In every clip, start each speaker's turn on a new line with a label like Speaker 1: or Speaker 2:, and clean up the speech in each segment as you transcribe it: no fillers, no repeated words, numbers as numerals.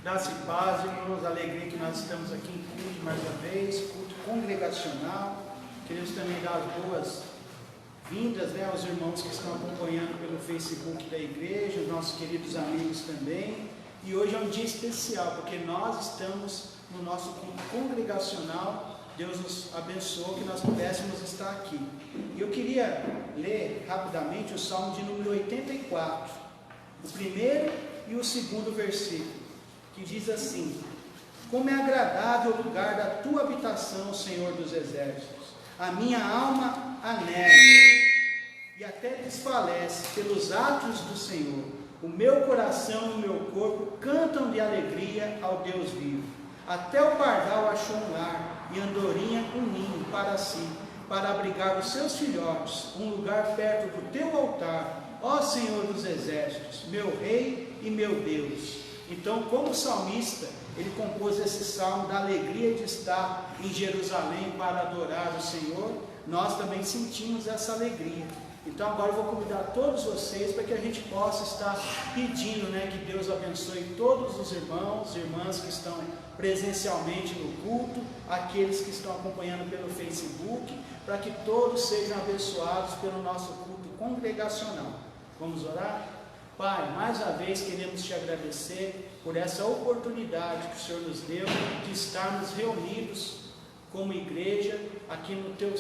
Speaker 1: Graça e paz, irmãos, alegria que nós estamos aqui em culto mais uma vez, culto congregacional. Queremos também dar as boas-vindas, aos irmãos que estão acompanhando pelo Facebook da igreja, os nossos queridos amigos também. E hoje é um dia especial, porque nós estamos no nosso culto congregacional. Deus nos abençoou que nós pudéssemos estar aqui. E eu queria ler rapidamente o Salmo de número 84, o primeiro e o segundo versículo, que diz assim: como é agradável o lugar da tua habitação, Senhor dos exércitos. A minha alma anela e até desfalece pelos atos do Senhor. O meu coração e o meu corpo cantam de alegria ao Deus vivo. Até o pardal achou um lar e a andorinha um ninho para si, para abrigar os seus filhotes, um lugar perto do teu altar, ó Senhor dos exércitos, meu rei e meu Deus. Então, como salmista, ele compôs esse salmo da alegria de estar em Jerusalém para adorar o Senhor. Nós também sentimos essa alegria. Então agora eu vou convidar todos vocês para que a gente possa estar pedindo, que Deus abençoe todos os irmãos e irmãs que estão presencialmente no culto, aqueles que estão acompanhando pelo Facebook, para que todos sejam abençoados pelo nosso culto congregacional. Vamos orar? Pai, mais uma vez queremos te agradecer por essa oportunidade que o Senhor nos deu de estarmos reunidos como igreja aqui no teu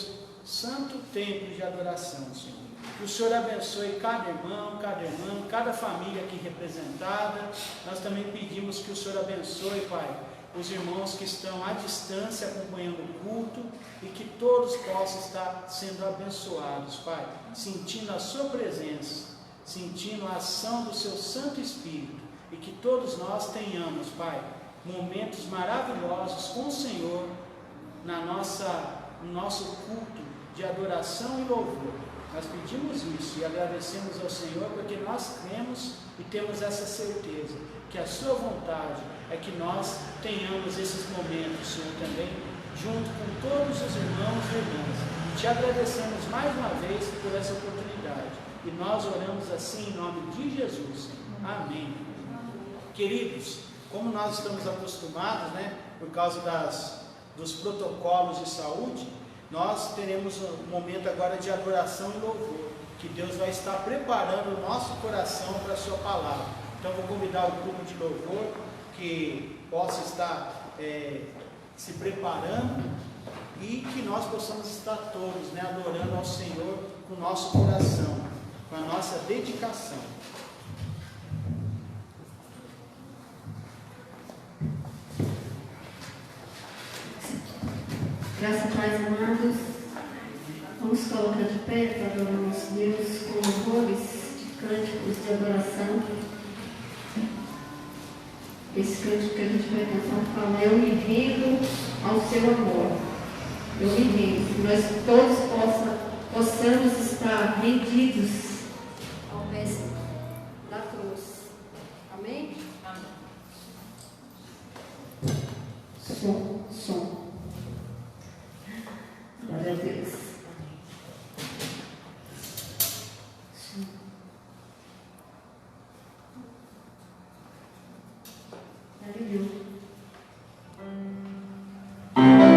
Speaker 1: santo templo de adoração, Senhor. Que o Senhor abençoe cada irmão, cada irmã, cada família aqui representada. Nós também pedimos que o Senhor abençoe, Pai, os irmãos que estão à distância acompanhando o culto e que todos possam estar sendo abençoados, Pai, sentindo a sua presença, sentindo a ação do seu Santo Espírito, e que todos nós tenhamos, Pai, momentos maravilhosos com o Senhor no nosso culto de adoração e louvor. Nós pedimos isso e agradecemos ao Senhor, porque nós cremos e temos essa certeza que a sua vontade é que nós tenhamos esses momentos, Senhor, também, junto com todos os irmãos e irmãs. Te agradecemos mais uma vez por essa oportunidade e nós oramos assim em nome de Jesus. Amém. Queridos, como nós estamos acostumados, por causa dos protocolos de saúde, nós teremos um momento agora de adoração e louvor, que Deus vai estar preparando o nosso coração para a sua palavra. Então vou convidar o grupo de louvor que possa estar se preparando e que nós possamos estar todos adorando ao Senhor com o nosso coração, com a nossa dedicação.
Speaker 2: Graças a Deus, amados. Vamos colocar de pé para adorar nosso Deus com louvores, de cânticos de adoração. Esse cântico que a gente vai cantar fala: eu me rendo ao seu amor. Eu me rendo. Que nós todos possamos estar rendidos ao pé da cruz. Amém? Amém. Som. Glória a Deus. Aleluia.
Speaker 3: You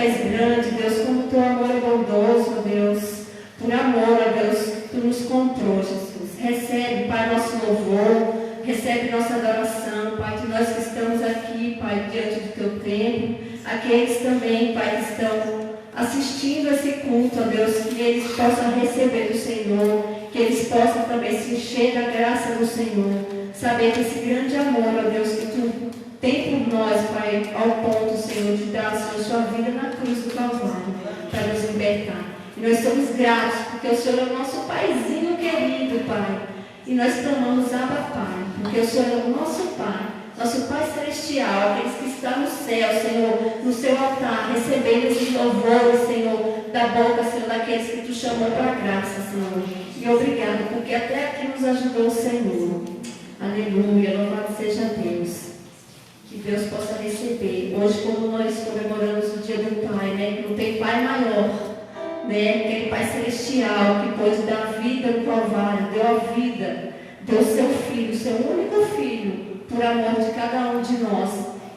Speaker 2: és grande, Deus, como teu amor é bondoso, ó Deus. Por amor, ó Deus, tu nos comprou, Jesus. Recebe, Pai, nosso louvor, recebe nossa adoração, Pai, de nós que estamos aqui, Pai, diante do teu templo, aqueles também, Pai, que estão assistindo esse culto, ó Deus, que eles possam receber do Senhor, que eles possam também se encher da graça do Senhor, saber que esse grande amor, ó Deus, que tu tem por nós, Pai, ao ponto, Senhor, de dar, Senhor, sua vida na cruz do Calvário, para nos libertar. E nós somos gratos, porque o Senhor é o nosso Paizinho querido, Pai. E nós clamamos Abba, Pai, porque o Senhor é o nosso Pai celestial, aqueles que estão no céu, Senhor, no seu altar, recebendo esses louvores, Senhor, da boca, Senhor, daqueles que tu chamou para a graça, Senhor. E obrigado, porque até aqui nos ajudou o Senhor. Aleluia, louvado seja Deus. Que Deus possa receber. Hoje, como nós comemoramos o dia do Pai, né? Que não tem Pai maior, né? Aquele Pai celestial que pôde dar vida no Calvário, deu a vida, deu seu Filho, seu único Filho, por amor de cada um de nós.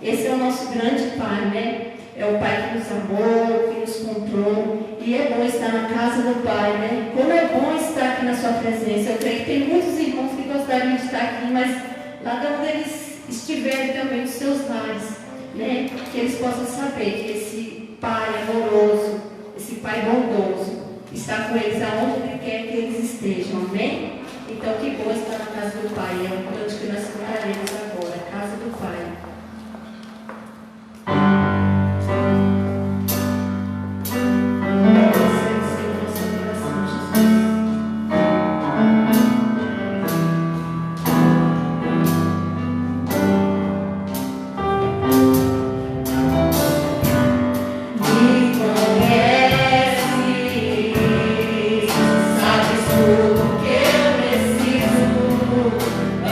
Speaker 2: Esse é o nosso grande Pai, né? É o Pai que nos amou, que nos comprou. E é bom estar na casa do Pai, né? Como é bom estar aqui na sua presença. Eu creio que tem muitos irmãos que gostariam de estar aqui, mas lá de onde eles estiverem também nos seus lares, né? Que eles possam saber que esse Pai amoroso, esse Pai bondoso, está com eles aonde Ele quer que eles estejam, amém? Então, que bom estar na casa do Pai. É um canto que nós cantaremos agora, casa do Pai.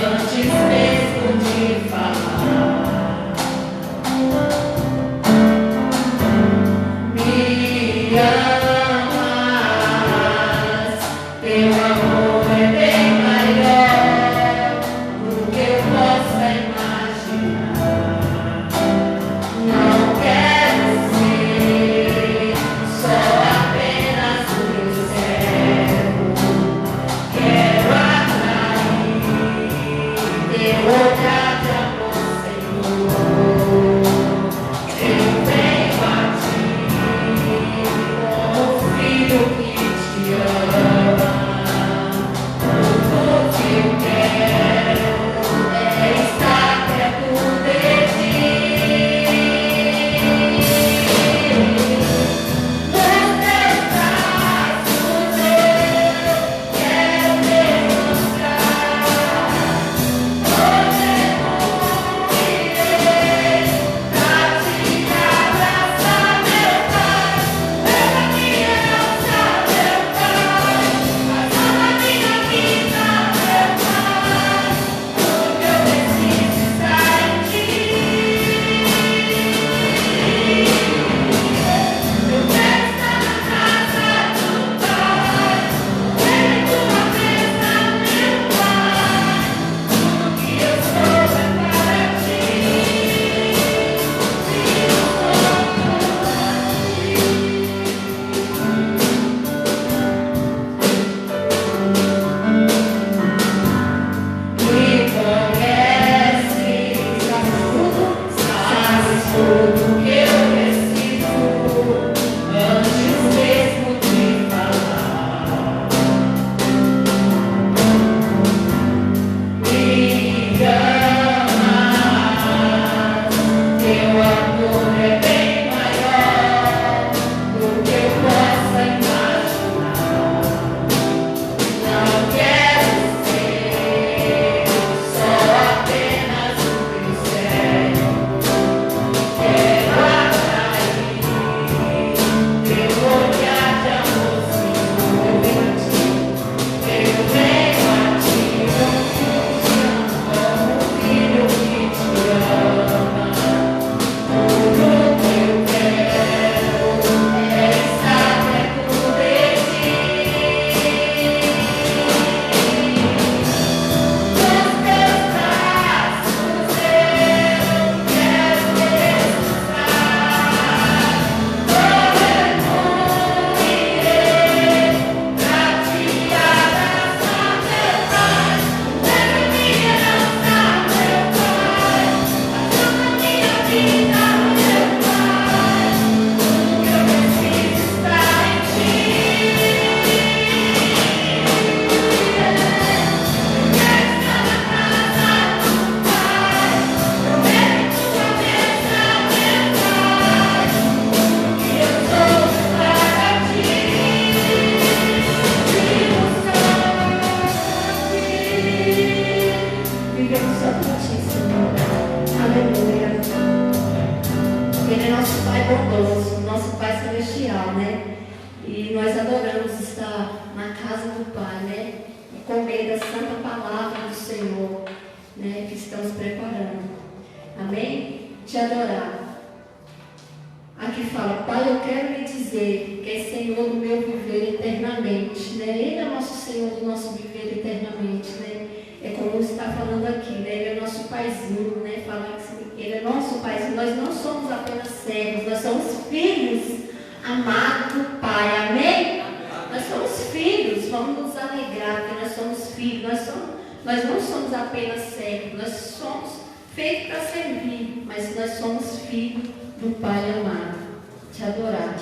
Speaker 3: Antes mesmo de falar.
Speaker 2: poderoso, nosso Pai Celestial, né? E nós adoramos estar na casa do Pai, né? E comer da santa palavra do Senhor, né? Que estamos preparando. Amém? Te adorar. Aqui fala, Pai, eu quero lhe dizer que é Senhor do meu viver eternamente, né? Ele é nosso Senhor do nosso viver eternamente, né? É como está falando aqui, né? Ele é nosso paizinho, né? Falar que ele é nosso paizinho. Nós não somos apenas servos, nós somos filhos amados do Pai, amém? Nós somos filhos, vamos nos alegrar, porque nós somos filhos, nós não somos apenas servos, nós somos feitos para servir, mas nós somos filhos do Pai amado. Te adorar.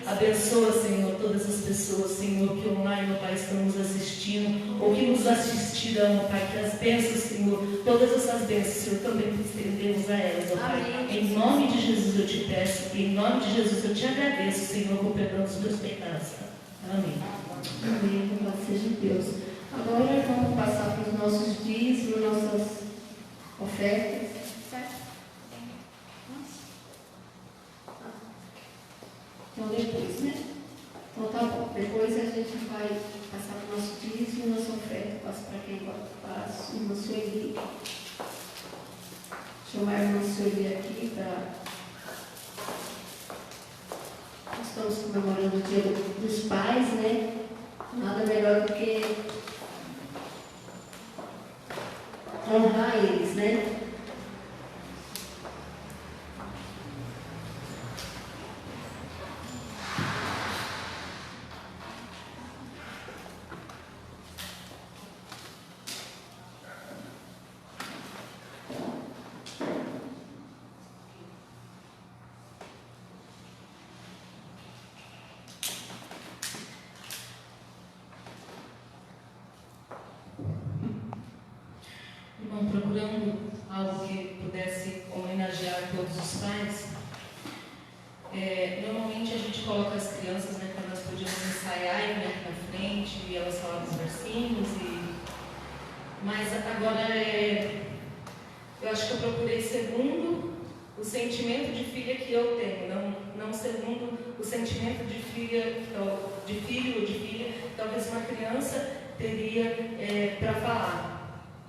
Speaker 3: Abençoa, Senhor, todas as pessoas, Senhor, que online, ó Pai, estão nos assistindo, ou que nos assistirão, ó Pai, que as bênçãos, Senhor, todas essas bênçãos, Senhor, também estendemos a elas, ó Pai. Amém. Em nome de Jesus eu te peço, em nome de Jesus eu te agradeço, Senhor, por perdão dos meus pecados. Amém.
Speaker 2: Amém, louvado seja Deus. Agora vamos passar para os nossos dízimos, nossas ofertas. Então depois, né? Então tá bom. Depois a gente vai passar para o nosso dízimo, nossa oferta. Passo para quem passa, a irmã Sueli. Chamar a irmã Sueli aqui para estamos comemorando o Dia dos Pais, né? Nada melhor do que honrar eles, né?
Speaker 3: Irmão, procurando algo que pudesse homenagear todos os pais, normalmente a gente coloca as crianças, né, quando nós podíamos ensaiar e vir aqui na frente, e elas falavam os versinhos, mas agora eu acho que eu procurei segundo o sentimento de filha que eu tenho, não segundo o sentimento de filho ou de filha que talvez uma criança teria para falar.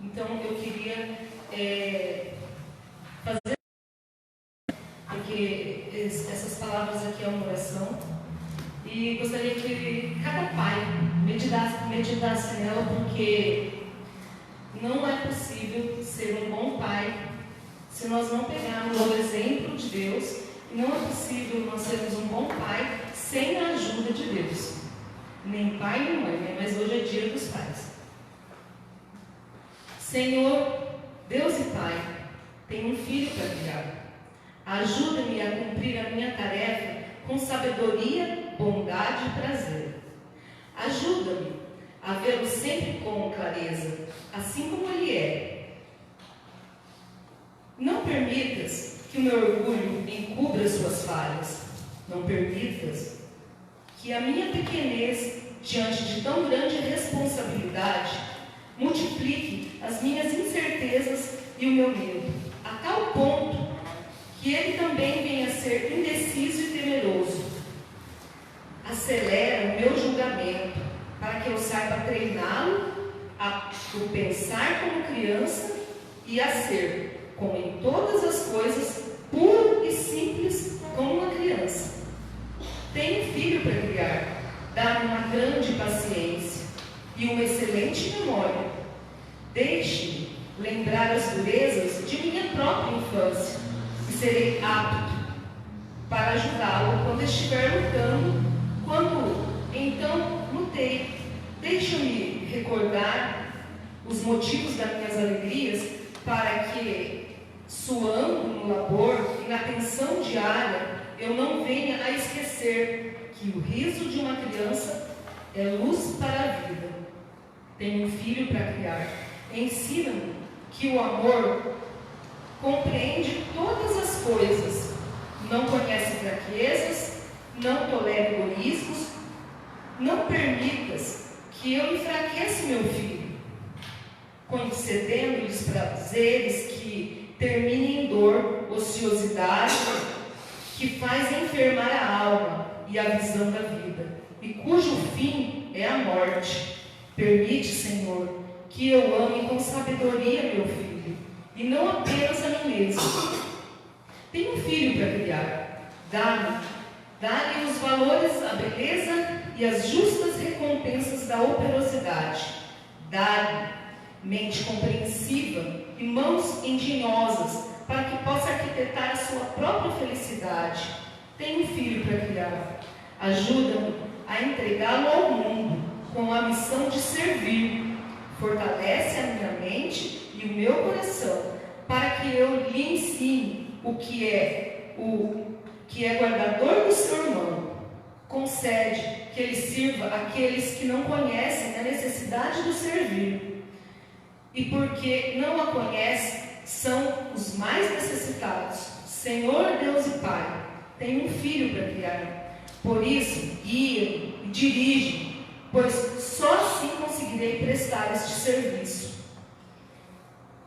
Speaker 3: Então eu queria fazer, porque essas palavras aqui é uma oração, e gostaria que cada pai meditasse nela, porque não é possível ser um bom pai se nós não pegarmos o exemplo de Deus, e não é possível nós sermos um bom pai sem a ajuda de Deus. Nem pai nem mãe, né? Mas hoje é dia dos pais. Senhor, Deus e Pai, tenho um filho para criar. Ajuda-me a cumprir a minha tarefa com sabedoria, bondade e prazer. Ajuda-me a vê-lo sempre com clareza, assim como ele é. Não permitas que o meu orgulho encubra suas falhas. Não permitas que a minha pequenez diante de tão grande responsabilidade multiplique as minhas incertezas e o meu medo, a tal ponto que ele também venha a ser indeciso e temeroso. Acelera o meu julgamento, para que eu saiba treiná-lo a pensar como criança e a ser, como em todas as coisas, puro e simples como uma criança. Tenho filho para criar, dá-me uma grande paciência e uma excelente memória. Deixe-me lembrar as durezas de minha própria infância e serei apto para ajudá-lo quando estiver lutando, quando então lutei. Deixa-me recordar os motivos das minhas alegrias, para que, suando no labor e na tensão diária, eu não venha a esquecer que o riso de uma criança é luz para a vida. Tenho um filho para criar. Ensina-me que o amor compreende todas as coisas, não conhece fraquezas, não tolera egoísmos. Não permitas que eu enfraqueça meu filho, concedendo-lhes prazeres que terminem em dor, ociosidade, que faz enfermar a alma e a visão da vida, e cujo fim é a morte. Permite, Senhor, que eu ame com sabedoria meu filho, e não apenas a mim mesmo. Tenho um filho para criar. Dá-lhe os valores, a beleza e as justas recompensas da operosidade. Dá-lhe mente compreensiva e mãos engenhosas, para que possa arquitetar a sua própria felicidade. Tenho um filho para criar. Ajuda-me a entregá-lo ao mundo com a missão de servir. Fortalece a minha mente e o meu coração, para que eu lhe ensine o que é guardador do seu irmão. Concede que ele sirva aqueles que não conhecem a necessidade do servir, e porque não a conhecem, são os mais necessitados. Senhor Deus e Pai, tenho um filho para criar. Por isso, guia e dirige, pois só assim conseguirei prestar este serviço,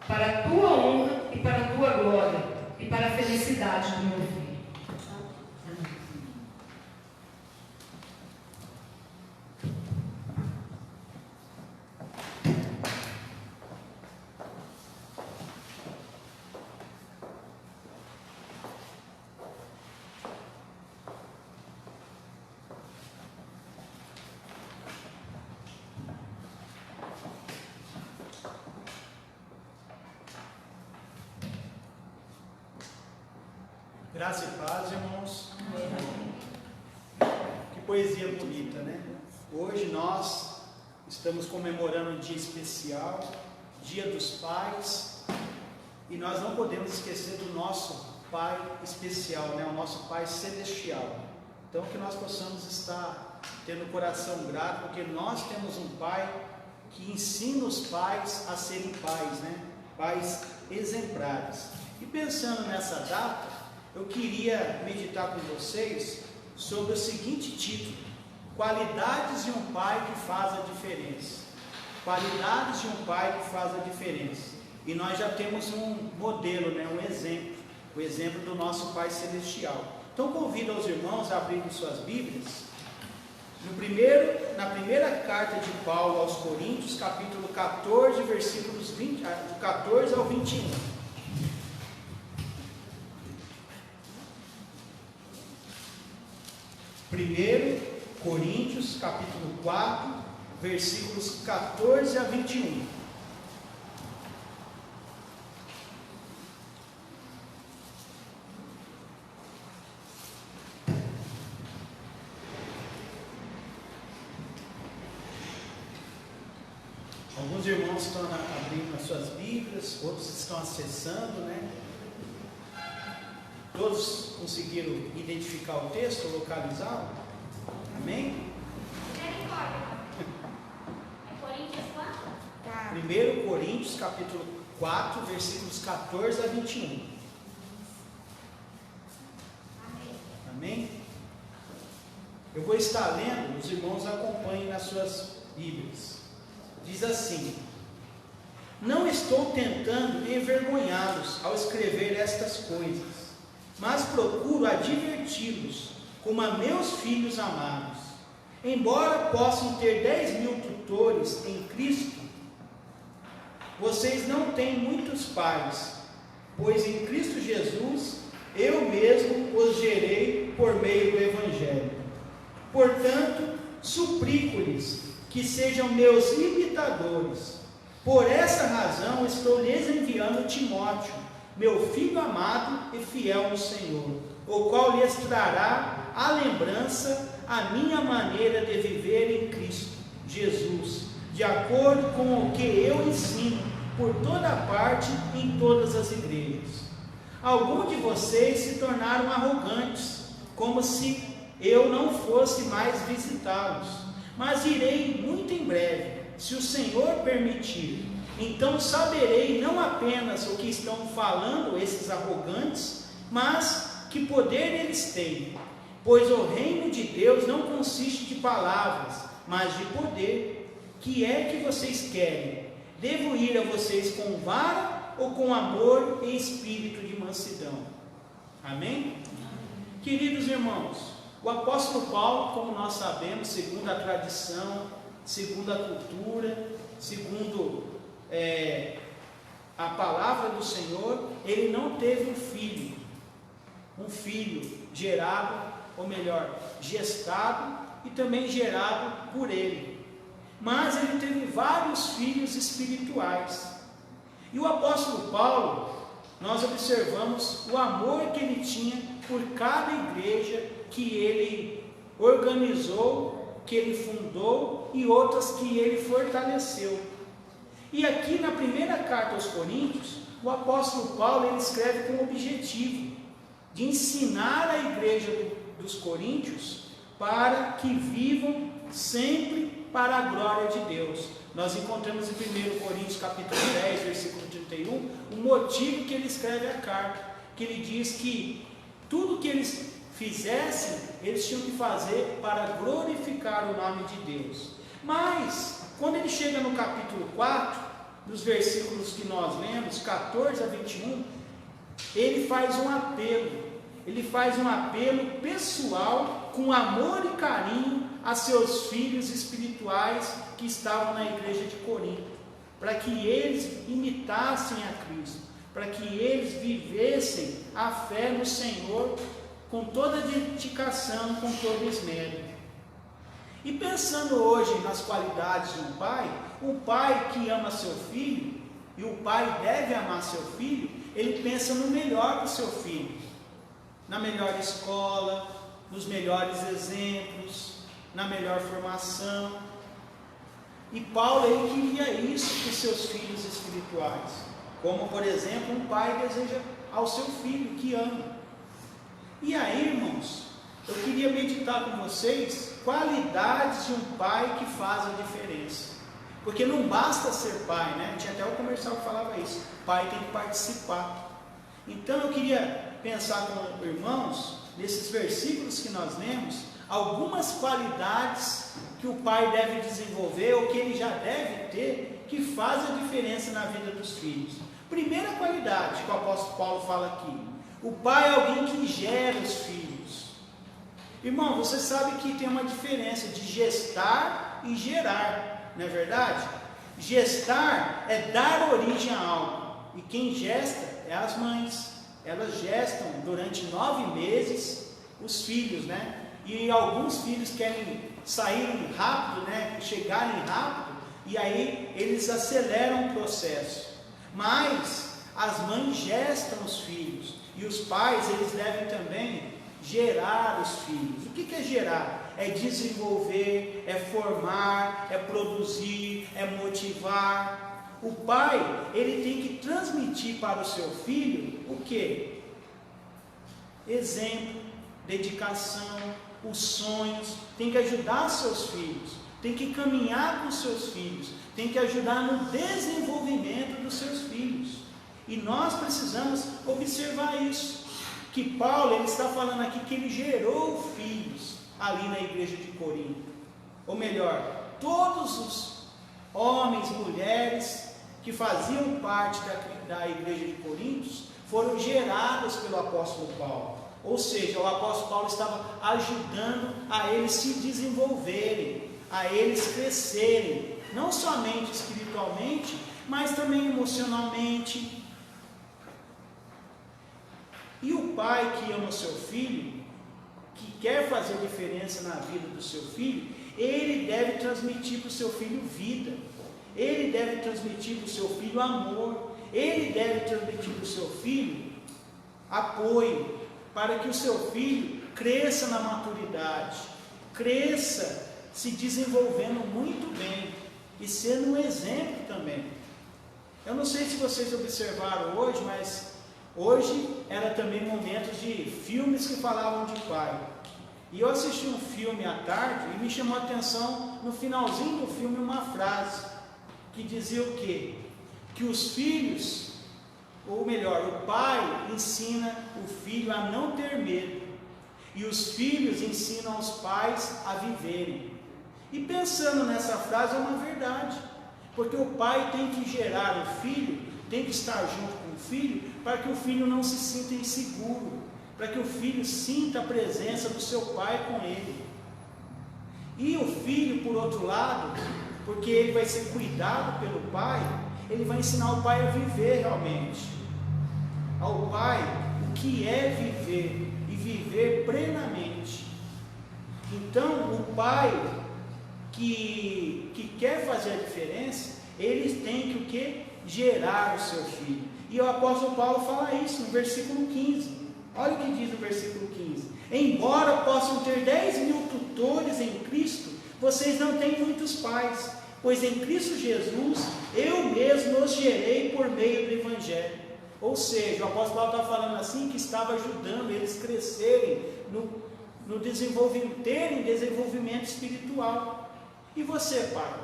Speaker 3: para a tua honra e para a tua glória, e para a felicidade do meu filho.
Speaker 1: Graça e paz, irmãos. Que poesia bonita, né? Hoje nós estamos comemorando um dia especial, Dia dos Pais, e nós não podemos esquecer do nosso Pai especial, né? O nosso Pai celestial. Então que nós possamos estar tendo o coração grato, porque nós temos um Pai que ensina os pais a serem pais, né? Pais exemplares. E pensando nessa data, eu queria meditar com vocês sobre o seguinte título: Qualidades de um pai que faz a diferença. Qualidades de um pai que faz a diferença. E nós já temos um modelo, né? Um exemplo, o exemplo do nosso Pai Celestial. Então convido aos irmãos a abrirem suas Bíblias na primeira carta de Paulo aos Coríntios, capítulo 14, versículos 14 ao 21. 1 Coríntios, capítulo 4, versículos 14 a 21. Alguns irmãos estão abrindo as suas Bíblias, outros estão acessando, né? Todos conseguiram identificar o texto, localizá-lo? Amém?
Speaker 4: É Coríntios 4?
Speaker 1: 1 Coríntios, capítulo 4, versículos 14 a 21.
Speaker 4: Amém.
Speaker 1: Amém? Eu vou estar lendo, os irmãos acompanhem nas suas Bíblias. Diz assim: Não estou tentando envergonhá-los ao escrever estas coisas, mas procuro adverti-los como a meus filhos amados. Embora possam ter 10.000 tutores em Cristo, vocês não têm muitos pais, pois em Cristo Jesus eu mesmo os gerei por meio do Evangelho. Portanto, suplico-lhes que sejam meus imitadores. Por essa razão estou lhes enviando Timóteo, meu filho amado e fiel no Senhor, o qual lhes trará à lembrança a minha maneira de viver em Cristo Jesus, de acordo com o que eu ensino por toda parte em todas as igrejas. Alguns de vocês se tornaram arrogantes, como se eu não fosse mais visitá-los. Mas irei muito em breve, se o Senhor permitir. Então saberei não apenas o que estão falando esses arrogantes, mas que poder eles têm. Pois o reino de Deus não consiste de palavras, mas de poder. Que é que vocês querem? Devo ir a vocês com vara ou com amor e espírito de mansidão? Amém? Queridos irmãos, o apóstolo Paulo, como nós sabemos, segundo a tradição, segundo a cultura, segundo a palavra do Senhor, ele não teve um filho gerado, ou melhor, gestado e também gerado por ele. Mas ele teve vários filhos espirituais. E o apóstolo Paulo, nós observamos o amor que ele tinha por cada igreja que ele organizou, que ele fundou e outras que ele fortaleceu. E aqui na primeira carta aos Coríntios, o apóstolo Paulo ele escreve com o objetivo de ensinar a igreja dos Coríntios para que vivam sempre para a glória de Deus. Nós encontramos em 1 Coríntios capítulo 10, versículo 31, o motivo que ele escreve a carta, que ele diz que tudo que eles fizessem, eles tinham que fazer para glorificar o nome de Deus. Mas, quando ele chega no capítulo 4, nos versículos que nós lemos, 14 a 21, ele faz um apelo pessoal, com amor e carinho, a seus filhos espirituais que estavam na igreja de Corinto, para que eles imitassem a Cristo, para que eles vivessem a fé no Senhor com toda dedicação, com todo esmero. E pensando hoje nas qualidades de um pai que ama seu filho, e o pai deve amar seu filho, ele pensa no melhor para o seu filho. na melhor escola, nos melhores exemplos, na melhor formação. E Paulo, ele queria isso para os seus filhos espirituais, como por exemplo um pai deseja ao seu filho que ama. E aí, irmãos, eu queria meditar com vocês qualidades de um pai que faz a diferença. Porque não basta ser pai, né? Tinha até o comercial que falava isso. Pai tem que participar. Então eu queria pensar com irmãos, nesses versículos que nós lemos, algumas qualidades que o pai deve desenvolver, ou que ele já deve ter, que faz a diferença na vida dos filhos. Primeira qualidade que o apóstolo Paulo fala aqui: o pai é alguém que gera os filhos. Irmão, você sabe que tem uma diferença de gestar e gerar, não é verdade? Gestar é dar origem a algo, e quem gesta é as mães. Elas gestam durante 9 meses os filhos, né? E alguns filhos querem sair rápido, né? Chegarem rápido, e aí eles aceleram o processo. Mas as mães gestam os filhos, e os pais, eles devem também gerar os filhos. O que é gerar? É desenvolver, é formar, é produzir, é motivar. O pai, ele tem que transmitir para o seu filho o quê? Exemplo, dedicação, os sonhos. Tem que ajudar seus filhos, tem que caminhar com seus filhos, tem que ajudar no desenvolvimento dos seus filhos. E nós precisamos observar isso, que Paulo, ele está falando aqui que ele gerou filhos ali na igreja de Corinto. Ou melhor, todos os homens e mulheres que faziam parte da igreja de Corinto foram gerados pelo apóstolo Paulo. Ou seja, o apóstolo Paulo estava ajudando a eles se desenvolverem, a eles crescerem, não somente espiritualmente, mas também emocionalmente. E o pai que ama o seu filho, que quer fazer diferença na vida do seu filho, ele deve transmitir para o seu filho vida, ele deve transmitir para o seu filho amor, ele deve transmitir para o seu filho apoio, para que o seu filho cresça na maturidade, cresça se desenvolvendo muito bem e sendo um exemplo também. Eu não sei se vocês observaram hoje, mas hoje era também momentos de filmes que falavam de pai. E eu assisti um filme à tarde e me chamou a atenção, no finalzinho do filme, uma frase que dizia o quê? Que os filhos, ou melhor, o pai ensina o filho a não ter medo, e os filhos ensinam os pais a viverem. E pensando nessa frase, é uma verdade, porque o pai tem que gerar o filho, tem que estar junto com o filho, para que o filho não se sinta inseguro, para que o filho sinta a presença do seu pai com ele. E o filho, por outro lado, porque ele vai ser cuidado pelo pai, ele vai ensinar o pai a viver realmente. Ao pai, o que é viver, e viver plenamente. Então, o pai que quer fazer a diferença, ele tem que o quê? Gerar o seu filho. E o apóstolo Paulo fala isso no versículo 15. Olha o que diz no versículo 15: embora possam ter 10.000 tutores em Cristo, vocês não têm muitos pais, pois em Cristo Jesus, eu mesmo os gerei por meio do Evangelho. Ou seja, o apóstolo Paulo está falando assim, que estava ajudando eles a crescerem no desenvolvimento, terem desenvolvimento espiritual. E você, pai?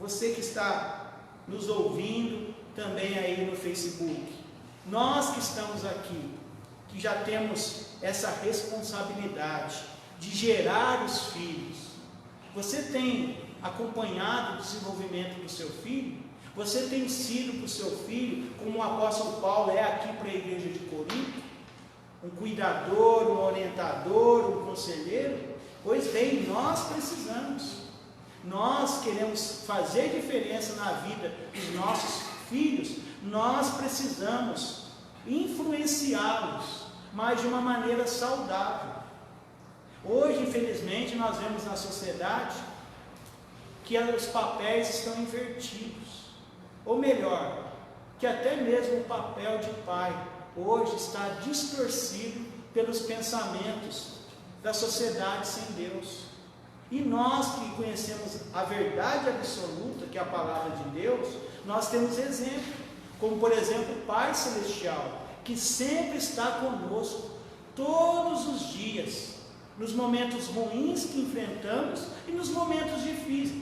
Speaker 1: Você que está nos ouvindo também aí no Facebook, nós que estamos aqui, que já temos essa responsabilidade de gerar os filhos, você tem acompanhado o desenvolvimento do seu filho? Você tem sido para o seu filho, como o apóstolo Paulo é aqui para a igreja de Corinto, um cuidador, um orientador, um conselheiro? Pois bem, nós precisamos. Nós queremos fazer diferença na vida dos nossos filhos, nós precisamos influenciá-los, mas de uma maneira saudável. Hoje, infelizmente, nós vemos na sociedade que os papéis estão invertidos. Ou melhor, que até mesmo o papel de pai hoje está distorcido pelos pensamentos da sociedade sem Deus. E nós que conhecemos a verdade absoluta, que é a palavra de Deus, nós temos exemplo, como por exemplo o Pai Celestial, que sempre está conosco, todos os dias, nos momentos ruins que enfrentamos e nos momentos difíceis,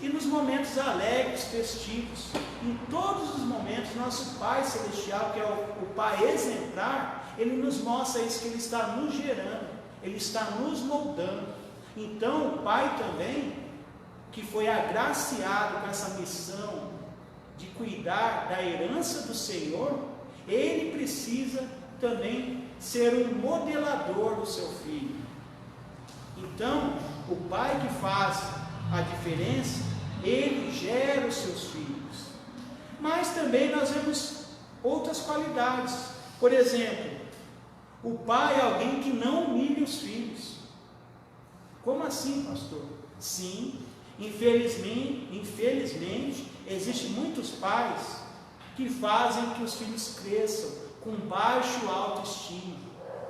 Speaker 1: e nos momentos alegres, festivos. Em todos os momentos, nosso Pai Celestial, que é o Pai exemplar, Ele nos mostra isso, que Ele está nos gerando, Ele está nos moldando. Então o Pai também, que foi agraciado com essa missão de cuidar da herança do Senhor, Ele precisa também ser um modelador do seu filho. Então, o pai que faz a diferença, ele gera os seus filhos. Mas também nós vemos outras qualidades. Por exemplo, o pai é alguém que não humilha os filhos. Como assim, pastor? Sim, infelizmente, existem muitos pais que fazem que os filhos cresçam com baixo autoestima,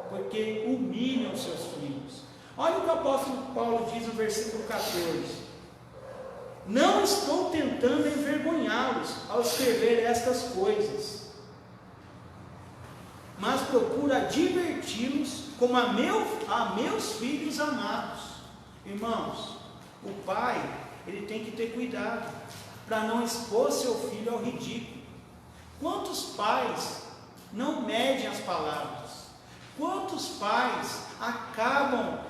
Speaker 1: porque humilham os seus filhos. Olha o que o apóstolo Paulo diz no versículo 14: não estou tentando envergonhá-los ao escrever estas coisas, mas procuro diverti-los como a meus filhos amados. Irmãos, o pai, ele tem que ter cuidado para não expor seu filho ao ridículo. Quantos pais não medem as palavras? Quantos pais acabam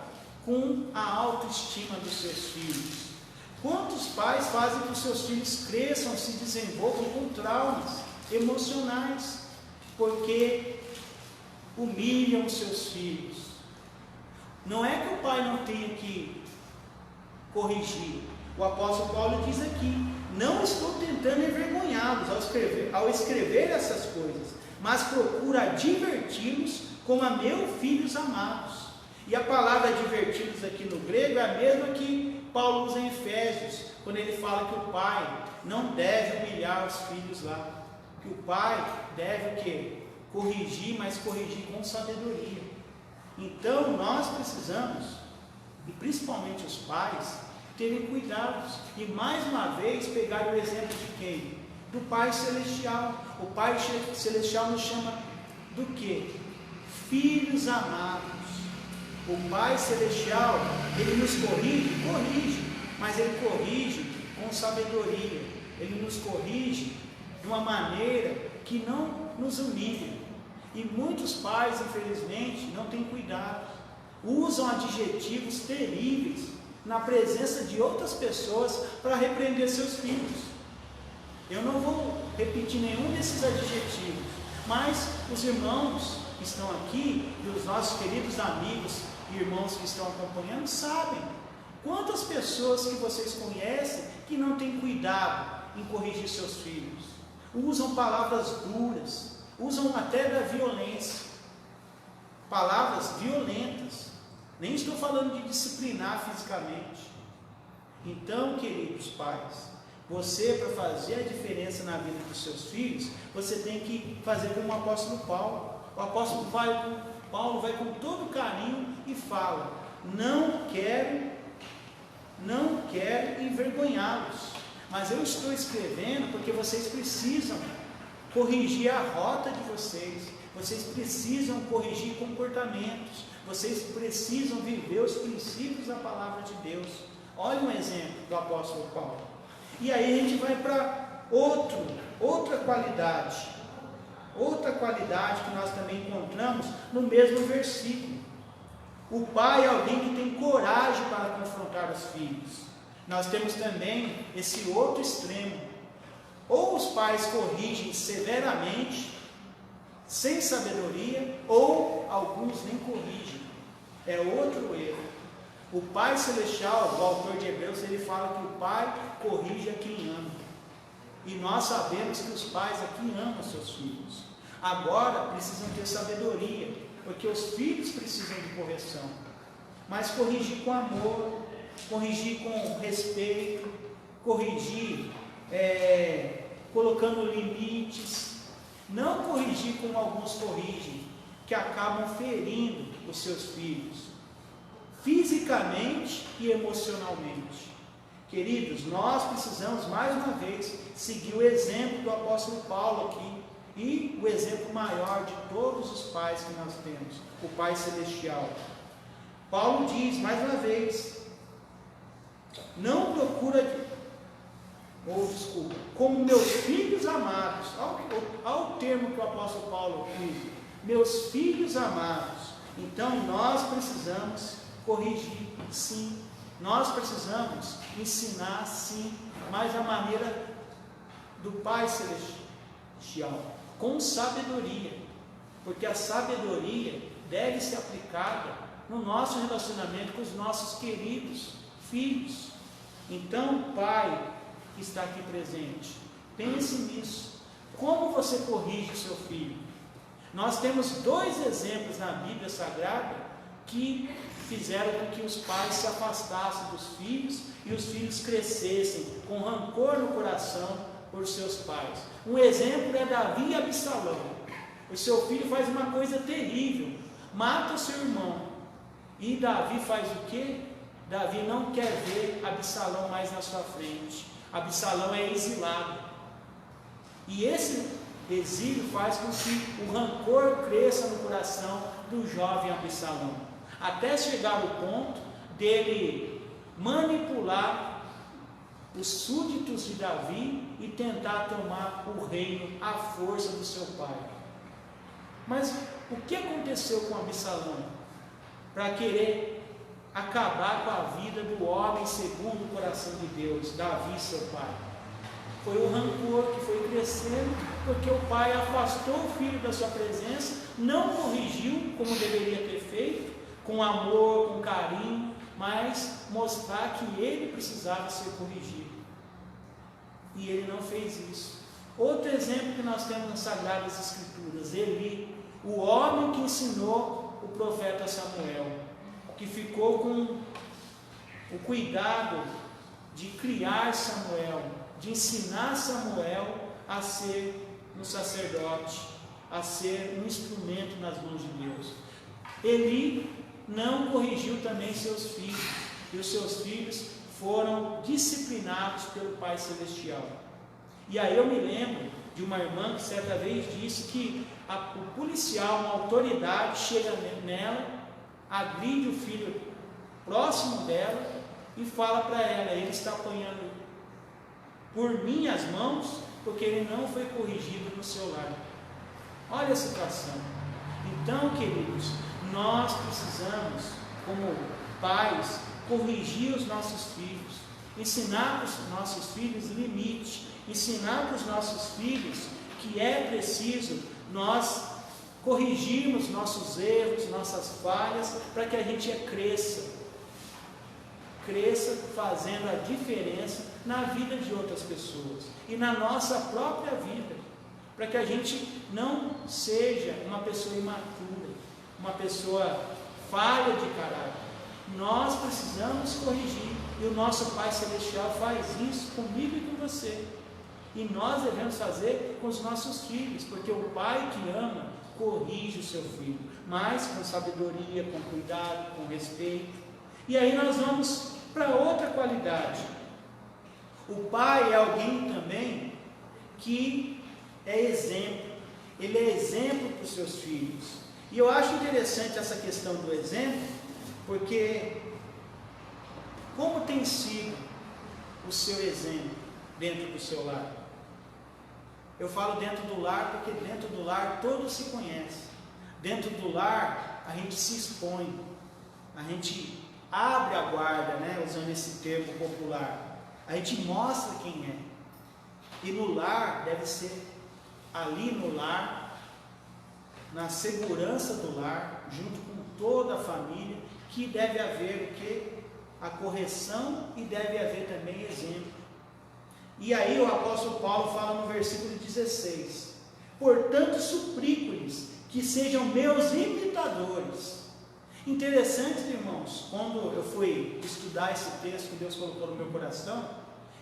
Speaker 1: com a autoestima dos seus filhos? Quantos pais fazem que os seus filhos cresçam, se desenvolvam com traumas emocionais, porque humilham os seus filhos? Não é que o pai não tenha que corrigir. O apóstolo Paulo diz aqui: não estou tentando envergonhá-los ao escrever essas coisas, mas procuro diverti-los como a meus filhos amados. E a palavra diverti-los aqui no grego é a mesma que Paulo usa em Efésios, quando ele fala que o pai não deve humilhar os filhos lá, que o pai deve o quê? Corrigir, mas corrigir com sabedoria. Então nós precisamos, e principalmente os pais, terem cuidados, e mais uma vez pegar o exemplo de quem? Do Pai Celestial. O Pai Celestial nos chama do quê? Filhos amados. O Pai Celestial, Ele nos corrige, mas Ele corrige com sabedoria, Ele nos corrige de uma maneira que não nos humilha. E muitos pais, infelizmente, não têm cuidado, usam adjetivos terríveis na presença de outras pessoas para repreender seus filhos. Eu não vou repetir nenhum desses adjetivos, mas os irmãos que estão aqui e os nossos queridos amigos e irmãos que estão acompanhando sabem quantas pessoas que vocês conhecem que não têm cuidado em corrigir seus filhos, usam palavras duras, usam até da violência, palavras violentas. Nem estou falando de disciplinar fisicamente. Então, queridos pais, você, para fazer a diferença na vida dos seus filhos, você tem que fazer como o apóstolo Paulo. O apóstolo Paulo vai com todo carinho e fala: não quero envergonhá-los, mas eu estou escrevendo porque vocês precisam corrigir a rota de vocês precisam corrigir comportamentos, vocês precisam viver os princípios da palavra de Deus. Olha um exemplo do apóstolo Paulo. E aí a gente vai para outra qualidade que nós também encontramos no mesmo versículo. O pai é alguém que tem coragem para confrontar os filhos. Nós temos também esse outro extremo. Ou os pais corrigem severamente, sem sabedoria, ou alguns nem corrigem. É outro erro. O Pai Celestial, o autor de Hebreus, ele fala que o pai corrige a quem ama. E nós sabemos que os pais aqui amam seus filhos. Agora precisam ter sabedoria, porque os filhos precisam de correção. Mas corrigir com amor, corrigir com respeito, corrigir colocando limites. Não corrigir como alguns corrigem, que acabam ferindo os seus filhos, fisicamente e emocionalmente. Queridos, nós precisamos mais uma vez seguir o exemplo do apóstolo Paulo aqui, e o exemplo maior de todos os pais que nós temos, o Pai Celestial. Paulo diz mais uma vez: não procura, como meus filhos amados. Olha o termo que o apóstolo Paulo usa: meus filhos amados. Então nós precisamos corrigir, sim. Nós precisamos ensinar, sim, mas a maneira do Pai Celestial, com sabedoria, porque a sabedoria deve ser aplicada no nosso relacionamento com os nossos queridos filhos. Então, pai que está aqui presente, pense nisso. Como você corrige o seu filho? Nós temos 2 exemplos na Bíblia Sagrada que fizeram com que os pais se afastassem dos filhos e os filhos crescessem com rancor no coração por seus pais. Um exemplo é Davi e Absalão. O seu filho faz uma coisa terrível, mata o seu irmão, e Davi faz o quê? Davi não quer ver Absalão mais na sua frente. Absalão é exilado, e esse exílio faz com que o rancor cresça no coração do jovem Absalão, até chegar ao ponto dele manipular os súditos de Davi e tentar tomar o reino à força do seu pai. Mas o que aconteceu com Absalão para querer acabar com a vida do homem segundo o coração de Deus, Davi, seu pai? Foi o rancor que foi crescendo, porque o pai afastou o filho da sua presença, não corrigiu como deveria ter feito, com amor, com carinho, mas mostrar que ele precisava ser corrigido. E ele não fez isso. Outro exemplo que nós temos nas Sagradas Escrituras: Eli, o homem que ensinou o profeta Samuel, que ficou com o cuidado de criar Samuel, de ensinar Samuel a ser um sacerdote, a ser um instrumento nas mãos de Deus. Eli não corrigiu também seus filhos, e os seus filhos foram disciplinados pelo Pai Celestial. E aí eu me lembro de uma irmã que certa vez disse que o policial, uma autoridade, chega nela, agride o filho próximo dela e fala para ela: ele está apanhando por minhas mãos, porque ele não foi corrigido no seu lar. Olha a situação. Então, queridos, nós precisamos, como pais, corrigir os nossos filhos, ensinar para os nossos filhos limite, ensinar para os nossos filhos que é preciso nós corrigirmos nossos erros, nossas falhas, para que a gente cresça fazendo a diferença na vida de outras pessoas e na nossa própria vida, para que a gente não seja uma pessoa imatura, uma pessoa falha de caráter. Nós precisamos corrigir, e o nosso Pai Celestial faz isso comigo e com você, e nós devemos fazer com os nossos filhos, porque o pai que ama corrige o seu filho, mas com sabedoria, com cuidado, com respeito. E aí nós vamos para outra qualidade. O pai é alguém também que é exemplo, ele é exemplo para os seus filhos. E eu acho interessante essa questão do exemplo, porque como tem sido o seu exemplo dentro do seu lar? Eu falo dentro do lar porque dentro do lar todos se conhecem. Dentro do lar a gente se expõe, a gente abre a guarda, né, usando esse termo popular. A gente mostra quem é. E no lar deve ser ali no lar, na segurança do lar, junto com toda a família, que deve haver o quê? A correção, e deve haver também exemplo. E aí o apóstolo Paulo fala no versículo 16: portanto suplico-lhes que sejam meus imitadores. Interessante, irmãos, quando eu fui estudar esse texto que Deus colocou no meu coração,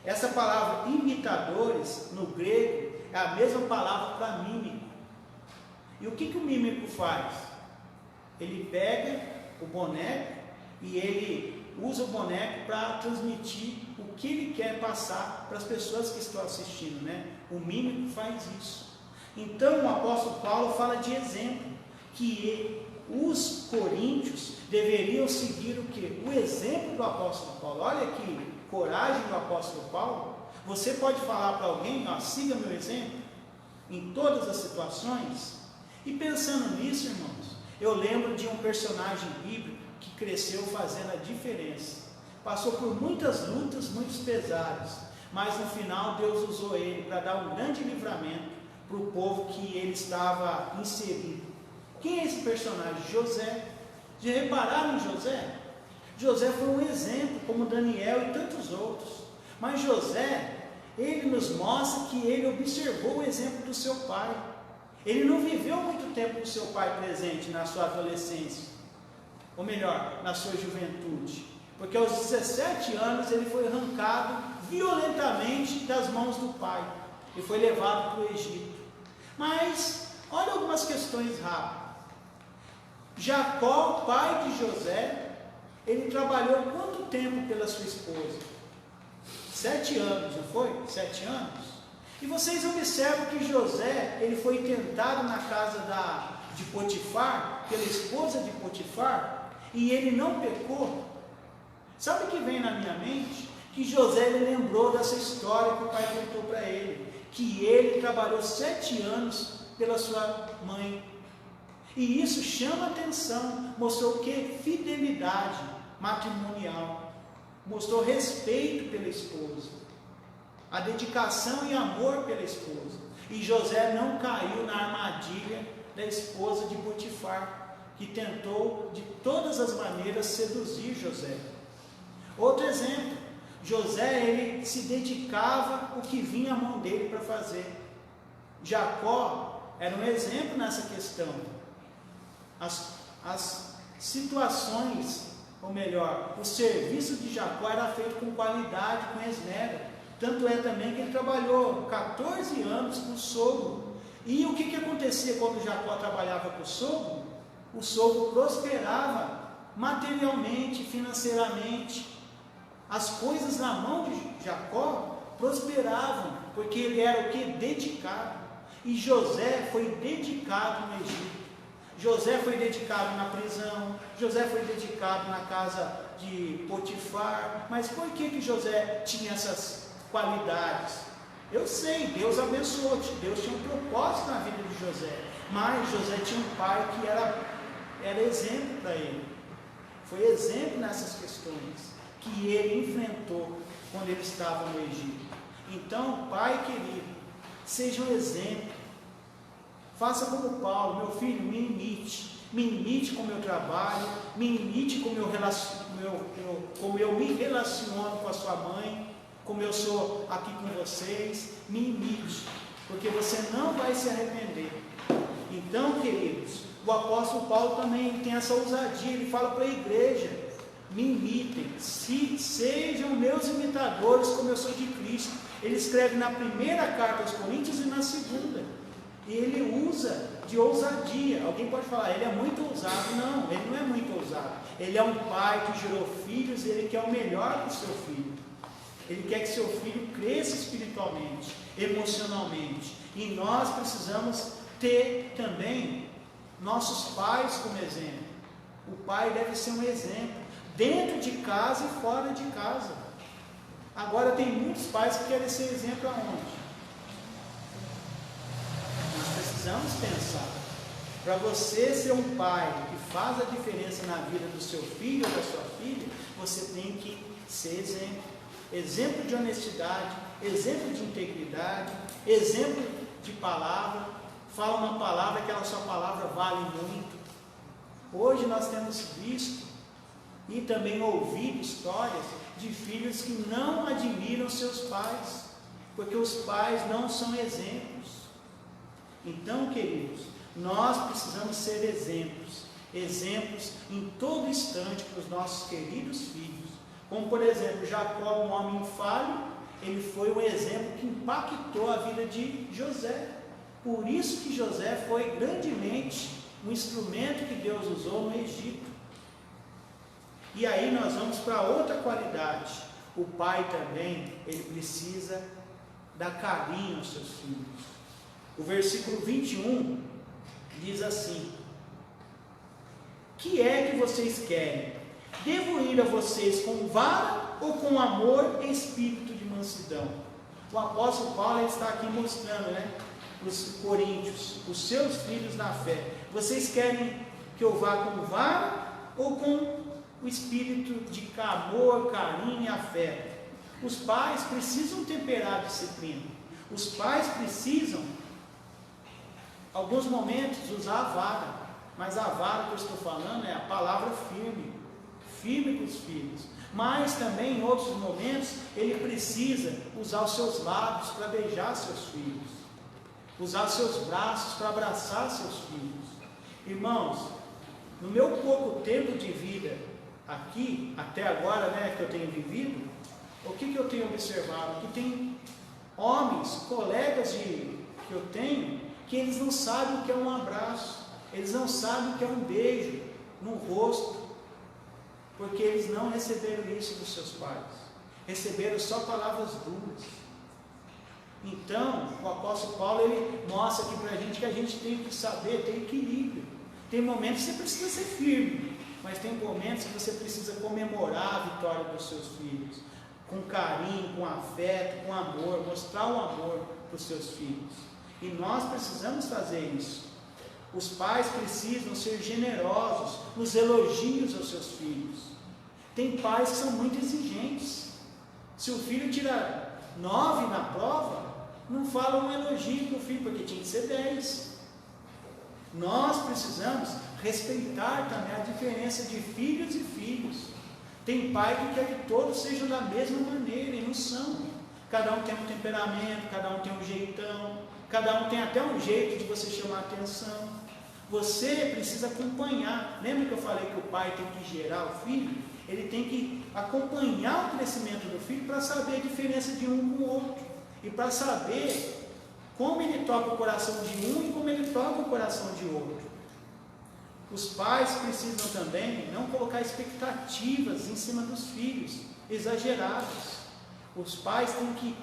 Speaker 1: essa palavra imitadores no grego é a mesma palavra para mímico. E o que o mímico faz? Ele pega o boneco e ele usa o boneco para transmitir o que ele quer passar para as pessoas que estão assistindo, né? O mímico faz isso. Então o apóstolo Paulo fala de exemplo, que os coríntios deveriam seguir o quê? O exemplo do apóstolo Paulo. Olha que coragem do apóstolo Paulo. Você pode falar para alguém, ó, siga meu exemplo, em todas as situações. E pensando nisso, irmãos, eu lembro de um personagem bíblico que cresceu fazendo a diferença. Passou por muitas lutas, muitos pesares, mas no final Deus usou ele para dar um grande livramento para o povo que ele estava inserido. Quem é esse personagem? José. Já repararam em José? José foi um exemplo, como Daniel e tantos outros. Mas José, ele nos mostra que ele observou o exemplo do seu pai. Ele não viveu muito tempo com seu pai presente na sua adolescência, ou melhor, na sua juventude, porque aos 17 anos ele foi arrancado violentamente das mãos do pai e foi levado para o Egito. Mas olha algumas questões rápidas. Jacó, pai de José, ele trabalhou quanto tempo pela sua esposa? 7 anos, não foi? 7 anos? E vocês observam que José, ele foi tentado na casa de Potifar, pela esposa de Potifar, e ele não pecou. Sabe o que vem na minha mente? Que José, ele lembrou dessa história que o pai contou para ele, que ele trabalhou 7 anos pela sua mãe. E isso chama atenção, mostrou o que? Fidelidade matrimonial, mostrou respeito pela esposa, a dedicação e amor pela esposa. E José não caiu na armadilha da esposa de Potifar, que tentou de todas as maneiras seduzir José. Outro exemplo, José, ele se dedicava o que vinha à mão dele para fazer. Jacó era um exemplo nessa questão. As situações, ou melhor, o serviço de Jacó era feito com qualidade, com esmero. Tanto é também que ele trabalhou 14 anos com o sogro. E o que acontecia quando Jacó trabalhava com o sogro? O sogro prosperava materialmente, financeiramente. As coisas na mão de Jacó prosperavam, porque ele era o que? Dedicado. E José foi dedicado no Egito. José foi dedicado na prisão, José foi dedicado na casa de Potifar. Mas por que José tinha essas qualidades? Eu sei, Deus abençoou, Deus tinha um propósito na vida de José, mas José tinha um pai que era exemplo para ele. Foi exemplo nessas questões que ele enfrentou quando ele estava no Egito. Então, pai querido, seja um exemplo. Faça como Paulo, meu filho, me imite com o meu trabalho, me imite como eu me relaciono com a sua mãe, como eu sou aqui com vocês, me imite, porque você não vai se arrepender. Então, queridos, o apóstolo Paulo também tem essa ousadia, ele fala para a igreja, me imitem, sejam meus imitadores como eu sou de Cristo. Ele escreve na primeira carta aos Coríntios e na segunda. E ele usa de ousadia. Alguém pode falar, ele é muito ousado. Não, ele não é muito ousado. Ele é um pai que gerou filhos e ele quer o melhor para o seu filho. Ele quer que seu filho cresça espiritualmente, emocionalmente. E nós precisamos ter também nossos pais como exemplo. O pai deve ser um exemplo, dentro de casa e fora de casa. Agora tem muitos pais que querem ser exemplo aonde? Nós precisamos pensar, para você ser um pai que faz a diferença na vida do seu filho ou da sua filha, você tem que ser exemplo. Exemplo de honestidade, exemplo de integridade, exemplo de palavra. Fala uma palavra, aquela sua palavra vale muito. Hoje nós temos visto e também ouvido histórias de filhos que não admiram seus pais, porque os pais não são exemplos. Então, queridos, nós precisamos ser exemplos em todo instante para os nossos queridos filhos. Como, por exemplo, Jacó, um homem falho, ele foi um exemplo que impactou a vida de José. Por isso que José foi grandemente um instrumento que Deus usou no Egito. E aí nós vamos para outra qualidade. O pai também, ele precisa dar carinho aos seus filhos. O versículo 21 diz assim: que é que vocês querem? Devo ir a vocês com vara ou com amor e espírito de mansidão? O apóstolo Paulo ele está aqui mostrando, os coríntios, os seus filhos na fé. Vocês querem que eu vá com vara ou com o espírito de amor, carinho e afeto? Os pais precisam temperar a disciplina. Os pais precisam, alguns momentos, usar a vara. Mas a vara que eu estou falando é a palavra firme. Firme com os filhos. Mas também em outros momentos ele precisa usar os seus lábios para beijar seus filhos, usar os seus braços para abraçar seus filhos. Irmãos, no meu pouco tempo de vida aqui, até agora, que eu tenho vivido, o que eu tenho observado? Que tem homens, colegas que eu tenho, que eles não sabem o que é um abraço, eles não sabem o que é um beijo no rosto, porque eles não receberam isso dos seus pais, receberam só palavras duras. Então, o apóstolo Paulo, ele mostra aqui para a gente que a gente tem que saber ter equilíbrio. Tem momentos que você precisa ser firme, mas tem momentos que você precisa comemorar a vitória dos seus filhos, com carinho, com afeto, com amor, mostrar o amor para os seus filhos. E nós precisamos fazer isso. Os pais precisam ser generosos nos elogios aos seus filhos. Tem pais que são muito exigentes. Se o filho tira 9 na prova, não fala um elogio para o filho, porque tinha que ser 10. Nós precisamos respeitar também a diferença de filhos e filhos. Tem pai que quer que todos sejam da mesma maneira, e não são. Cada um tem um temperamento, cada um tem um jeitão, cada um tem até um jeito de você chamar a atenção. Você precisa acompanhar. Lembra que eu falei que o pai tem que gerar o filho? Ele tem que acompanhar o crescimento do filho para saber a diferença de um com o outro. E para saber como ele toca o coração de um e como ele toca o coração de outro. Os pais precisam também não colocar expectativas em cima dos filhos, exageradas. Os pais têm que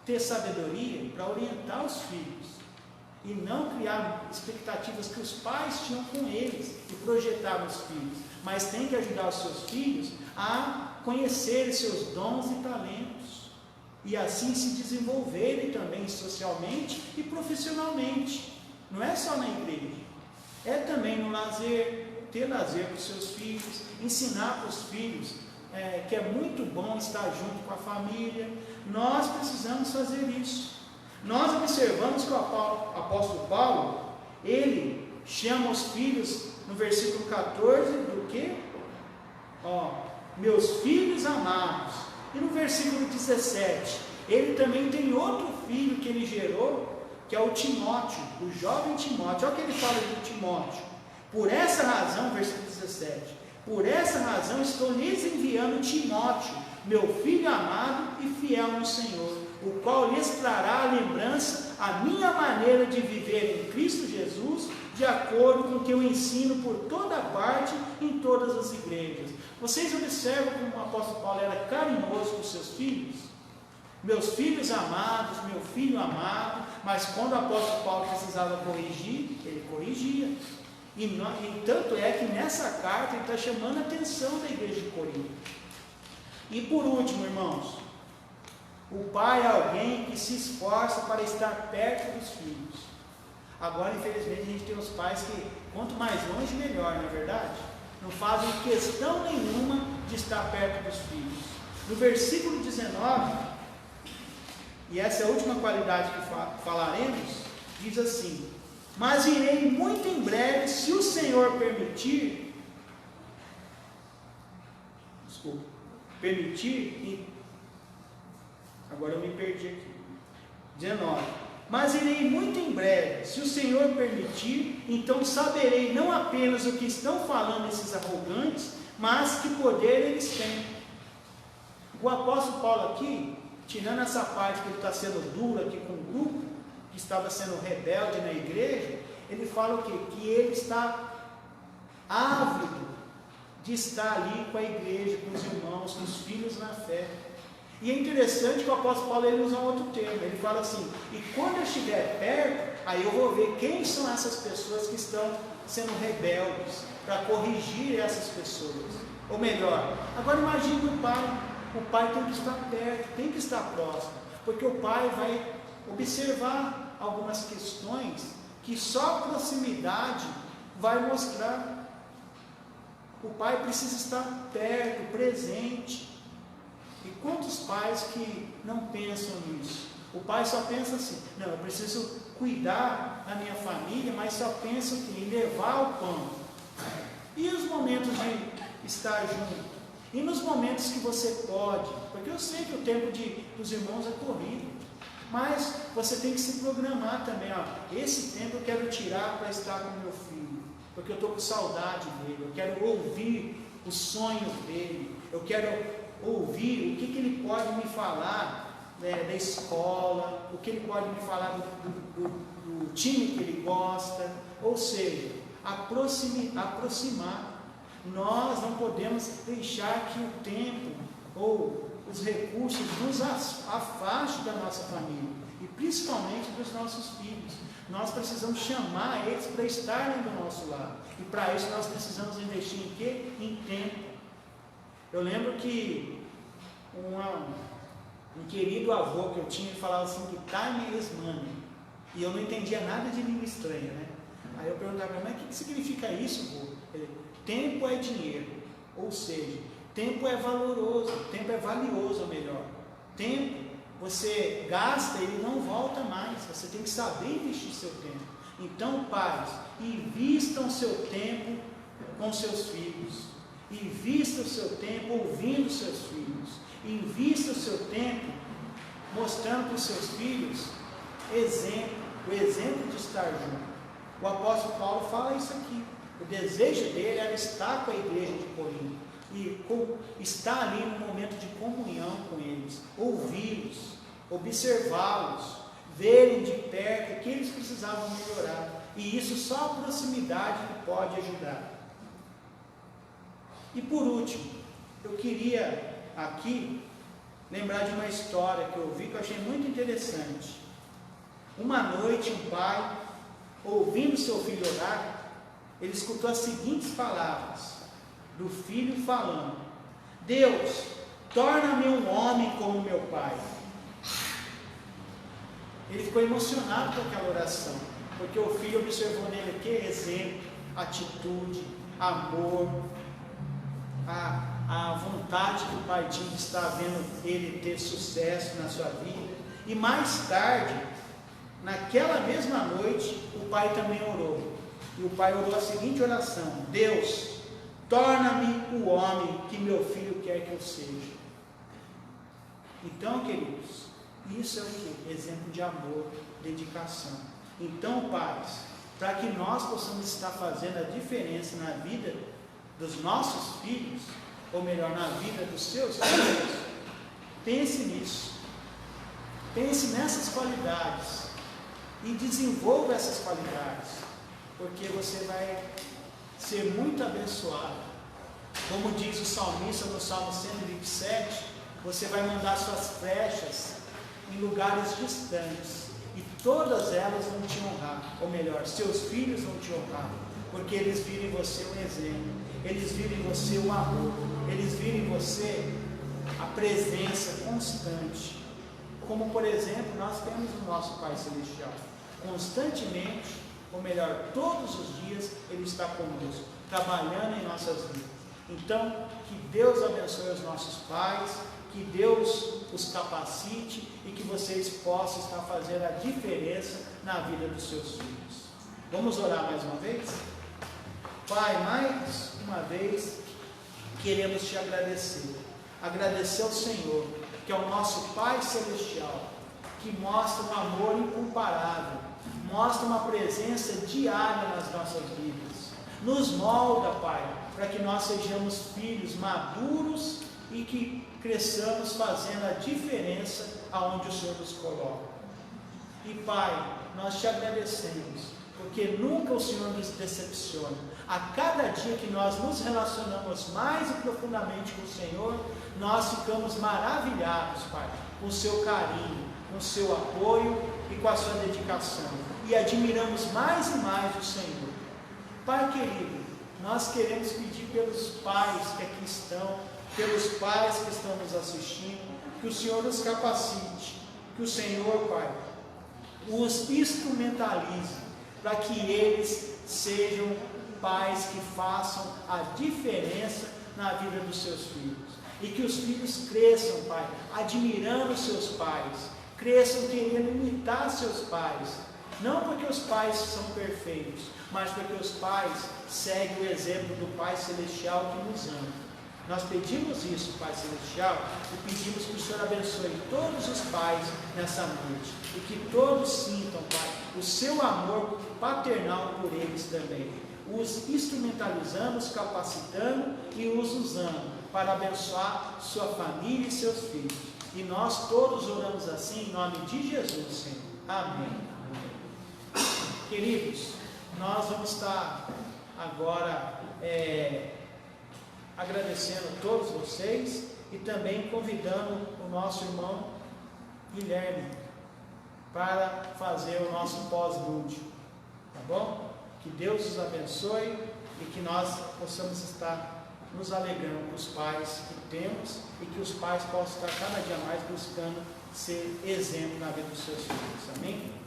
Speaker 1: ter sabedoria para orientar os filhos e não criar expectativas que os pais tinham com eles e projetar nos filhos, mas tem que ajudar os seus filhos a conhecerem seus dons e talentos e assim se desenvolverem também socialmente e profissionalmente. Não é só na igreja, é também no lazer, ter lazer com os seus filhos, ensinar para os filhos que é muito bom estar junto com a família. Nós precisamos fazer isso. Nós observamos que o apóstolo Paulo, ele chama os filhos, no versículo 14, do quê? Meus filhos amados. E no versículo 17, ele também tem outro filho que ele gerou, que é o Timóteo, o jovem Timóteo. Olha o que ele fala de Timóteo. Por essa razão, versículo 17, por essa razão estou lhes enviando Timóteo, meu filho amado e fiel no Senhor, o qual lhes trará a lembrança a minha maneira de viver em Cristo Jesus, de acordo com o que eu ensino por toda parte, em todas as igrejas. Vocês observam como o apóstolo Paulo era carinhoso com seus filhos? Meus filhos amados, meu filho amado. Mas quando o apóstolo Paulo precisava corrigir, ele corrigia. E tanto é que nessa carta ele está chamando a atenção da igreja de Corinto. E por último, irmãos, o pai é alguém que se esforça para estar perto dos filhos. Agora, infelizmente, a gente tem os pais que, quanto mais longe, melhor, não é verdade? Não fazem questão nenhuma de estar perto dos filhos. No versículo 19, e essa é a última qualidade que falaremos, diz assim: mas irei muito em breve, se o Senhor permitir, agora eu me perdi aqui, 19, mas irei muito em breve, se o Senhor permitir, então saberei não apenas o que estão falando esses arrogantes, mas que poder eles têm. O apóstolo Paulo aqui, tirando essa parte que ele está sendo duro aqui com o grupo, que estava sendo rebelde na igreja, ele fala o quê? Que ele está ávido de estar ali com a igreja, com os irmãos, com os filhos na fé. E é interessante que o apóstolo Paulo ele usa um outro termo, ele fala assim, e quando eu estiver perto, aí eu vou ver quem são essas pessoas que estão sendo rebeldes, para corrigir essas pessoas. Ou melhor, agora imagine o pai tem que estar perto, tem que estar próximo, porque o pai vai observar algumas questões que só a proximidade vai mostrar. O pai precisa estar perto, presente. E quantos pais que não pensam nisso? O pai só pensa assim, não, eu preciso cuidar da minha família, mas só pensa em levar o pão. E os momentos de estar junto? E nos momentos que você pode? Porque eu sei que o tempo dos irmãos é corrido, mas você tem que se programar também. Esse tempo eu quero tirar para estar com meu filho, porque eu estou com saudade dele, eu quero ouvir os sonhos dele, eu quero ouvir o que ele pode me falar da escola, o que ele pode me falar do time que ele gosta, ou seja, aproximar. Nós não podemos deixar que o tempo ou os recursos nos afastem da nossa família, e principalmente dos nossos filhos. Nós precisamos chamar eles para estarem do nosso lado, e para isso nós precisamos investir em quê? Em tempo. Eu lembro que um querido avô que eu tinha, ele falava assim, que time is money, e eu não entendia nada de língua estranha, né? Aí eu perguntava, mas o que significa isso, vô? Ele, tempo é dinheiro, ou seja, tempo é valoroso, tempo é valioso, ou melhor, tempo você gasta e ele não volta mais, você tem que saber investir seu tempo. Então, pais, invistam seu tempo com seus filhos, invista o seu tempo ouvindo seus filhos, invista o seu tempo mostrando para os seus filhos o exemplo de estar junto. O apóstolo Paulo fala isso aqui, o desejo dele era estar com a igreja de Corinto, e estar ali no momento de comunhão com eles, ouvi-los, observá-los, verem de perto o que eles precisavam melhorar, e isso só a proximidade que pode ajudar. E por último, eu queria aqui lembrar de uma história que eu ouvi que eu achei muito interessante. Uma noite um pai, ouvindo seu filho orar, ele escutou as seguintes palavras do filho falando: Deus, torna-me um homem como meu pai. Ele ficou emocionado com aquela oração, porque o filho observou nele o que? Exemplo, atitude, amor, a vontade que o pai tinha de estar vendo ele ter sucesso na sua vida. E mais tarde, naquela mesma noite, o pai também orou. E o pai orou a seguinte oração: Deus, torna-me o homem que meu filho quer que eu seja. Então, queridos, isso é o que? Exemplo de amor, dedicação. Então, pais, para que nós possamos estar fazendo a diferença na vida dos nossos filhos, ou melhor, na vida dos seus filhos, pense nisso. Pense nessas qualidades e desenvolva essas qualidades, porque você vai ser muito abençoado. Como diz o salmista no Salmo 127, você vai mandar suas flechas em lugares distantes, e todas elas vão te honrar, ou melhor, seus filhos vão te honrar, porque eles viram em você um exemplo, eles viram em você o amor, eles viram em você a presença constante, como por exemplo nós temos no nosso Pai Celestial, constantemente, ou melhor, todos os dias Ele está conosco, trabalhando em nossas vidas. Então, que Deus abençoe os nossos pais, que Deus os capacite e que vocês possam estar fazendo a diferença na vida dos seus filhos. Vamos orar mais uma vez? Pai, mais uma vez queremos te agradecer. Agradecer ao Senhor, que é o nosso Pai Celestial, que mostra um amor incomparável, mostra uma presença diária nas nossas vidas. Nos molda, Pai, para que nós sejamos filhos maduros e que cresçamos fazendo a diferença aonde o Senhor nos coloca. E Pai, nós te agradecemos, porque nunca o Senhor nos decepciona. A cada dia que nós nos relacionamos mais e profundamente com o Senhor, nós ficamos maravilhados, Pai, com o seu carinho, com o seu apoio e com a sua dedicação. E admiramos mais e mais o Senhor. Pai querido, nós queremos pedir pelos pais que aqui estão, pelos pais que estão nos assistindo, que o Senhor nos capacite, que o Senhor, Pai, os instrumentalize, para que eles sejam pais que façam a diferença na vida dos seus filhos. E que os filhos cresçam, Pai, admirando seus pais, cresçam querendo imitar seus pais, não porque os pais são perfeitos, mas porque os pais seguem o exemplo do Pai Celestial que nos ama. Nós pedimos isso, Pai Celestial, e pedimos que o Senhor abençoe todos os pais nessa noite, e que todos sintam, Pai, o seu amor paternal por eles também, os instrumentalizando, os capacitando e os usando para abençoar sua família e seus filhos. E nós todos oramos assim em nome de Jesus, Senhor. Amém. Queridos, nós vamos estar agora agradecendo a todos vocês e também convidando o nosso irmão Guilherme para fazer o nosso pós-lúdio, tá bom? Que Deus os abençoe e que nós possamos estar nos alegrando com os pais que temos e que os pais possam estar cada dia mais buscando ser exemplo na vida dos seus filhos. Amém?